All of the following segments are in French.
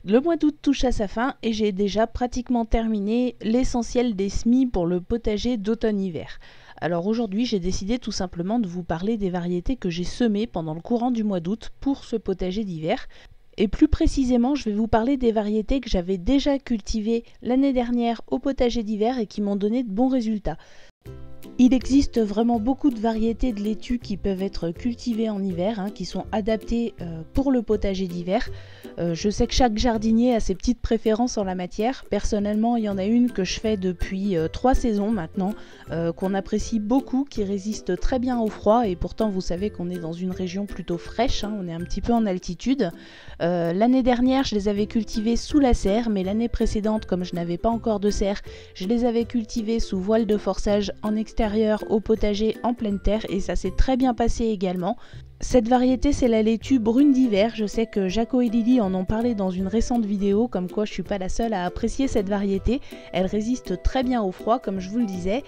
Le mois d'août touche à sa fin et j'ai déjà pratiquement terminé l'essentiel des semis pour le potager d'automne-hiver. Alors aujourd'hui, j'ai décidé tout simplement de vous parler des variétés que j'ai semées pendant le courant du mois d'août pour ce potager d'hiver. Et plus précisément, je vais vous parler des variétés que j'avais déjà cultivées l'année dernière au potager d'hiver et qui m'ont donné de bons résultats. Il existe vraiment beaucoup de variétés de laitues qui peuvent être cultivées en hiver, qui sont adaptées pour le potager d'hiver. Je sais que chaque jardinier a ses petites préférences en la matière. Personnellement, il y en a une que je fais depuis 3 saisons maintenant, qu'on apprécie beaucoup, qui résiste très bien au froid, et pourtant vous savez qu'on est dans une région plutôt fraîche, on est un petit peu en altitude. L'année dernière, je les avais cultivées sous la serre, mais l'année précédente, comme je n'avais pas encore de serre, je les avais cultivées sous voile de forçage en extérieur au potager en pleine terre, et ça s'est très bien passé également. Cette variété, c'est la laitue brune d'hiver. Je sais que Jaco et Lily en ont parlé dans une récente vidéo, comme quoi je suis pas la seule à apprécier cette variété. Elle résiste très bien au froid, comme je vous le disais.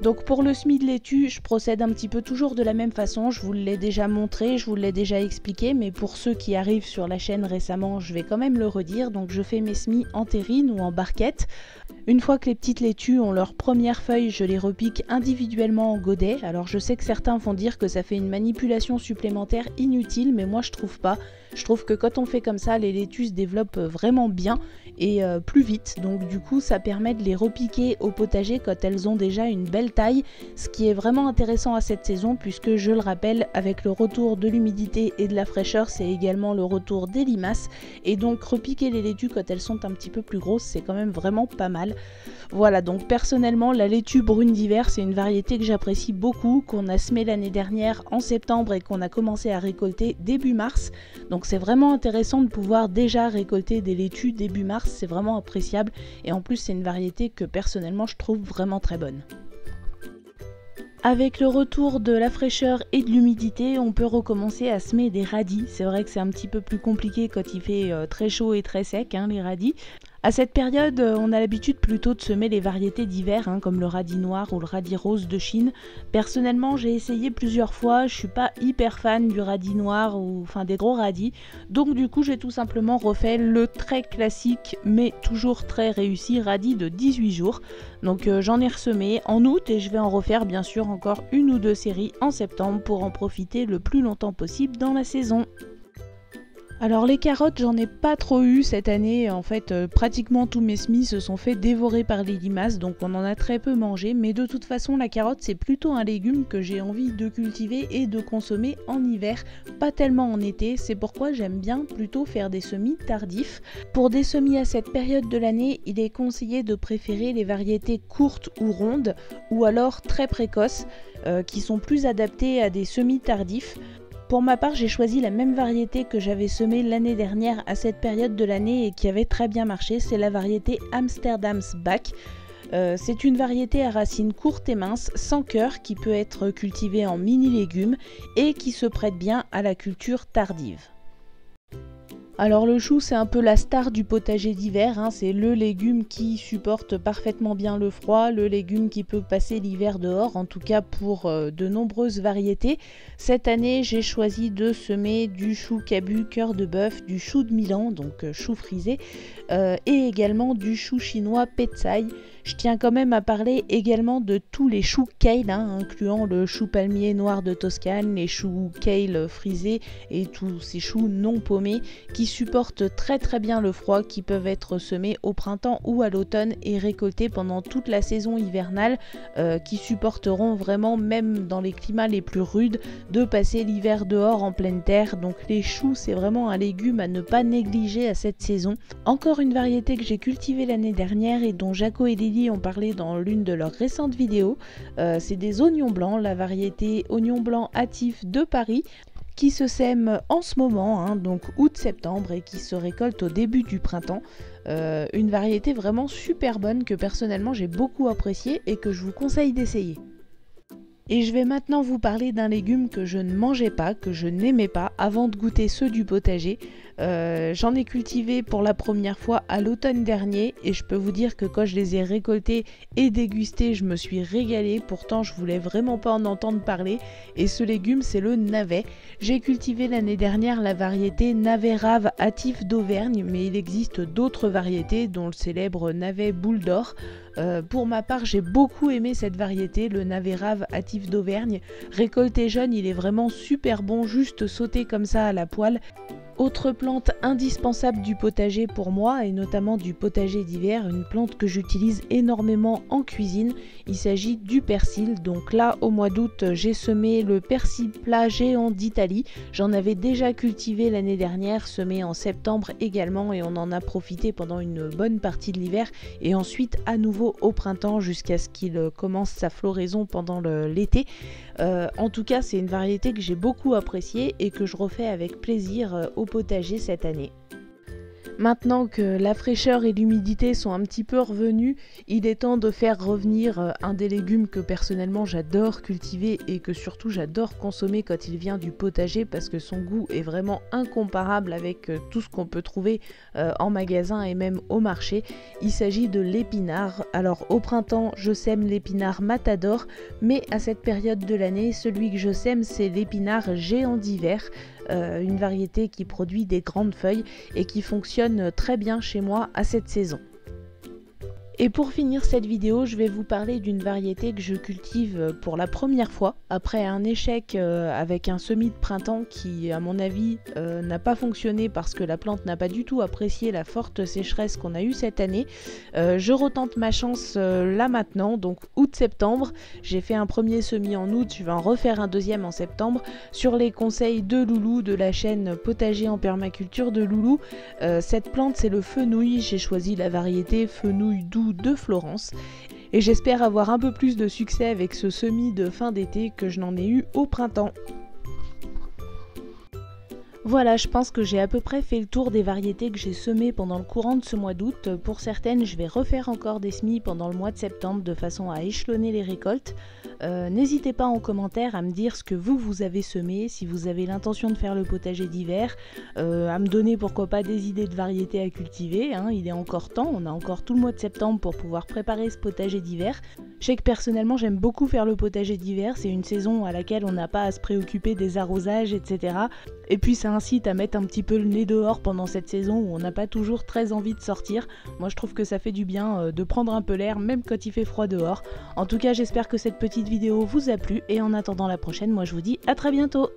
Donc pour le semis de laitue, je procède un petit peu toujours de la même façon. Je vous l'ai déjà montré, je vous l'ai déjà expliqué, mais pour ceux qui arrivent sur la chaîne récemment, je vais quand même le redire. Donc je fais mes semis en terrine ou en barquette. Une fois que les petites laitues ont leurs premières feuilles, je les repique individuellement en godet. Alors je sais que certains vont dire que ça fait une manipulation supplémentaire inutile, mais moi je trouve pas. Je trouve que quand on fait comme ça, les laitues se développent vraiment bien et plus vite. Donc du coup, ça permet de les repiquer au potager quand elles ont déjà une belle taille, ce qui est vraiment intéressant à cette saison puisque, je le rappelle, avec le retour de l'humidité et de la fraîcheur, c'est également le retour des limaces, et donc repiquer les laitues quand elles sont un petit peu plus grosses, c'est quand même vraiment pas mal. Voilà, donc personnellement, la laitue brune d'hiver, c'est une variété que j'apprécie beaucoup, qu'on a semée l'année dernière en septembre et qu'on a commencé à récolter début mars. Donc c'est vraiment intéressant de pouvoir déjà récolter des laitues début mars, c'est vraiment appréciable, et en plus c'est une variété que personnellement je trouve vraiment très bonne. Avec le retour de la fraîcheur et de l'humidité, on peut recommencer à semer des radis. C'est vrai que c'est un petit peu plus compliqué quand il fait très chaud et très sec, les radis. À cette période, on a l'habitude plutôt de semer les variétés d'hiver, comme le radis noir ou le radis rose de Chine. Personnellement, j'ai essayé plusieurs fois, je suis pas hyper fan du radis noir, ou des gros radis. Donc du coup, j'ai tout simplement refait le très classique, mais toujours très réussi radis de 18 jours. Donc j'en ai ressemé en août et je vais en refaire bien sûr encore une ou deux séries en septembre pour en profiter le plus longtemps possible dans la saison. Alors les carottes, j'en ai pas trop eu cette année, en fait pratiquement tous mes semis se sont fait dévorer par les limaces, donc on en a très peu mangé, mais de toute façon la carotte c'est plutôt un légume que j'ai envie de cultiver et de consommer en hiver, pas tellement en été, c'est pourquoi j'aime bien plutôt faire des semis tardifs. Pour des semis à cette période de l'année, il est conseillé de préférer les variétés courtes ou rondes, ou alors très précoces, qui sont plus adaptées à des semis tardifs. Pour ma part, j'ai choisi la même variété que j'avais semée l'année dernière à cette période de l'année et qui avait très bien marché, c'est la variété Amsterdam's Back. C'est une variété à racines courtes et minces, sans cœur, qui peut être cultivée en mini-légumes et qui se prête bien à la culture tardive. Alors le chou, c'est un peu la star du potager d'hiver, c'est le légume qui supporte parfaitement bien le froid, le légume qui peut passer l'hiver dehors, en tout cas pour de nombreuses variétés. Cette année, j'ai choisi de semer du chou cabu cœur de bœuf, du chou de Milan, donc chou frisé, et également du chou chinois petsai. Je tiens quand même à parler également de tous les choux kale, incluant le chou palmier noir de Toscane, les choux kale frisés et tous ces choux non paumés qui supportent très très bien le froid, qui peuvent être semés au printemps ou à l'automne et récoltés pendant toute la saison hivernale, qui supporteront vraiment, même dans les climats les plus rudes, de passer l'hiver dehors en pleine terre. Donc les choux, c'est vraiment un légume à ne pas négliger à cette saison. Encore une variété que j'ai cultivée l'année dernière et dont Jaco et Lily ont parlé dans l'une de leurs récentes vidéos, c'est des oignons blancs, la variété oignon blanc hâtif de Paris, qui se sème en ce moment, donc août-septembre, et qui se récolte au début du printemps. Une variété vraiment super bonne que personnellement j'ai beaucoup appréciée et que je vous conseille d'essayer. Et je vais maintenant vous parler d'un légume que je ne mangeais pas, que je n'aimais pas avant de goûter ceux du potager. J'en ai cultivé pour la première fois à l'automne dernier et je peux vous dire que quand je les ai récoltés et dégustés, je me suis régalée. Pourtant, je voulais vraiment pas en entendre parler. Et ce légume, c'est le navet. J'ai cultivé l'année dernière la variété navet rave hâtif d'Auvergne, mais il existe d'autres variétés, dont le célèbre navet boule d'or. Pour ma part, j'ai beaucoup aimé cette variété, le navet rave hâtif d'Auvergne. Récolté jeune, il est vraiment super bon, juste sauté comme ça à la poêle. Autre plante indispensable du potager pour moi, et notamment du potager d'hiver, une plante que j'utilise énormément en cuisine, il s'agit du persil. Donc là, au mois d'août, j'ai semé le persil plat géant d'Italie. J'en avais déjà cultivé l'année dernière, semé en septembre également, et on en a profité pendant une bonne partie de l'hiver, et ensuite à nouveau au printemps jusqu'à ce qu'il commence sa floraison pendant l'été. En tout cas, c'est une variété que j'ai beaucoup appréciée et que je refais avec plaisir au potager cette année. Maintenant que la fraîcheur et l'humidité sont un petit peu revenus, il est temps de faire revenir un des légumes que personnellement j'adore cultiver et que surtout j'adore consommer quand il vient du potager parce que son goût est vraiment incomparable avec tout ce qu'on peut trouver en magasin et même au marché. Il s'agit de l'épinard. Alors au printemps, je sème l'épinard matador, mais à cette période de l'année, celui que je sème, c'est l'épinard géant d'hiver. Une variété qui produit des grandes feuilles et qui fonctionne très bien chez moi à cette saison. Et pour finir cette vidéo, je vais vous parler d'une variété que je cultive pour la première fois, après un échec avec un semis de printemps qui, à mon avis, n'a pas fonctionné parce que la plante n'a pas du tout apprécié la forte sécheresse qu'on a eue cette année. Je retente ma chance là maintenant, donc août-septembre. J'ai fait un premier semis en août, je vais en refaire un deuxième en septembre. Sur les conseils de Loulou, de la chaîne Potager en permaculture de Loulou, cette plante c'est le fenouil. J'ai choisi la variété fenouil doux de Florence et j'espère avoir un peu plus de succès avec ce semis de fin d'été que je n'en ai eu au printemps. Voilà, je pense que j'ai à peu près fait le tour des variétés que j'ai semées pendant le courant de ce mois d'août. Pour certaines, je vais refaire encore des semis pendant le mois de septembre de façon à échelonner les récoltes. N'hésitez pas en commentaire à me dire ce que vous avez semé, si vous avez l'intention de faire le potager d'hiver, à me donner pourquoi pas des idées de variétés à cultiver, hein. Il est encore temps, on a encore tout le mois de septembre pour pouvoir préparer ce potager d'hiver. Je sais que personnellement j'aime beaucoup faire le potager d'hiver, c'est une saison à laquelle on n'a pas à se préoccuper des arrosages, etc. Et puis ça incite à mettre un petit peu le nez dehors pendant cette saison où on n'a pas toujours très envie de sortir. Moi je trouve que ça fait du bien de prendre un peu l'air même quand il fait froid dehors. En tout cas j'espère que cette petite vidéo vous a plu et en attendant la prochaine, moi je vous dis à très bientôt.